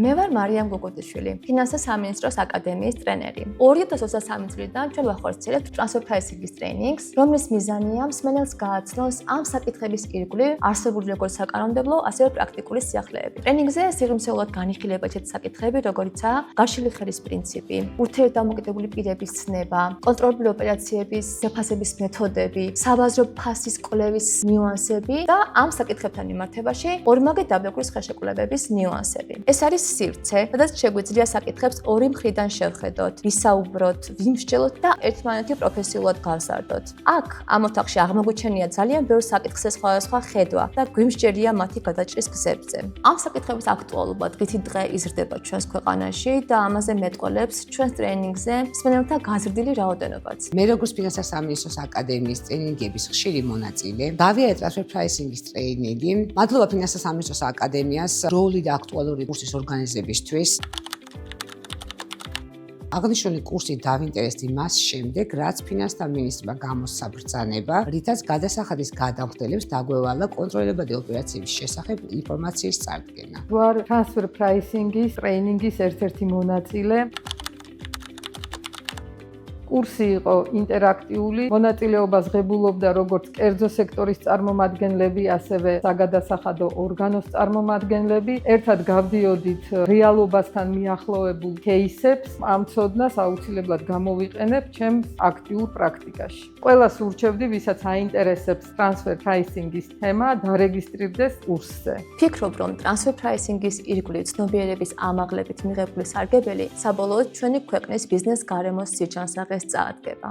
მე ვარ მარიამ გოგოძიშვილი, ფინანსთა სამინისტროს აკადემიის ტრენერი. 2023 წლიდან ჩვენ ვახორციელებთ transfer pricing-ის ტრეინინგს, რომლის მიზანია მსმენელს გააცნოს ამ საკითხების ირგვლივ არსებული როგორც საკანონმდებლო, ასევე პრაქტიკული სიახლეები. ტრენინგზე სიღრმისეულად განიხილება ისეთი საკითხები, როგორიცაა გარშემო ხელის პრინციპი, ურთიერთდამოკიდებული პირების ცნება, კონტროლებული ოპერაციების შეფასების მეთოდები, საბაზრო ფასის კვლევის ნიუანსები და ამ საკითხებთან მიმართებაში ორმაგი დაბეკვრის ხელშეკრულებების ნიუანსები. ეს არის სივრცე, სადაც შეგვიძლია საკითხებს ორი მხრიდან შევხედოთ, ვისაუბროთ, ვიმსჯელოთ და ერთმანეთი პროფესიულად გავზარდოთ. აქ ამ ოთახში აღმოგვიჩენია ძალიან ბევრ საკითხზე სხვადასხვა ხედვა და გვიმსჯერია მათი გადაჭრის გზებზე. ამ საკითხების აქტუალობა დღითი დღე იზრდება ჩვენს ქვეყანაში და ამაზე მეტყველებს ჩვენს ტრეინინგზე მსმენელთა გაზრდილი რაოდენობაც. მე როგორც ფინანსთა სამინისტროს აკადემიის ტრეინინგების ხშირი მონაწილე, დავიარე transfer pricing-ის ტრეინინგი. მადლობა ფინანსთა სამინისტროს აკადემიას როლი და აქტუალური კურსის ორგანიზებისთვის. აღნიშნული კურსი დავინტერესდი მას შემდეგ, რაც ფინანსთა მინისტრმა გამოსცა ბრძანება, რითაც გადასახადის გადამხდელებს დაგვევალა კონტროლებადი ოპერაციების შესახებ ინფორმაციის წარდგენა. ვარ transfer pricing-ის ტრეინინგის ერთ-ერთი მონაწილე. კურსი იყო ინტერაქტიული, მონაწილეობას ღებულობდა როგორც კერძო სექტორის წარმომადგენლები, ასევე საგადასახადო ორგანოს წარმომადგენლები. ერთად გავდიოდით რეალობასთან მიახლოებულ кейსებს, ამ ცოდნას აუცილებლად გამოვიყენებ ჩემს აქტიურ პრაქტიკაში. ყველას ურჩევდი, ვისაც აინტერესებს transfer pricing-ის თემა, დარეგისტრირდეს კურსზე. ფიქრობ, რომ transfer pricing-ის ირგვლივ ცნობიერების ამაღლებით მიღებული სარგებელი საბოლოოდ ჩვენი ქვეყნის ბიზნეს გარემოს სიჩანსაღეს წაადგება.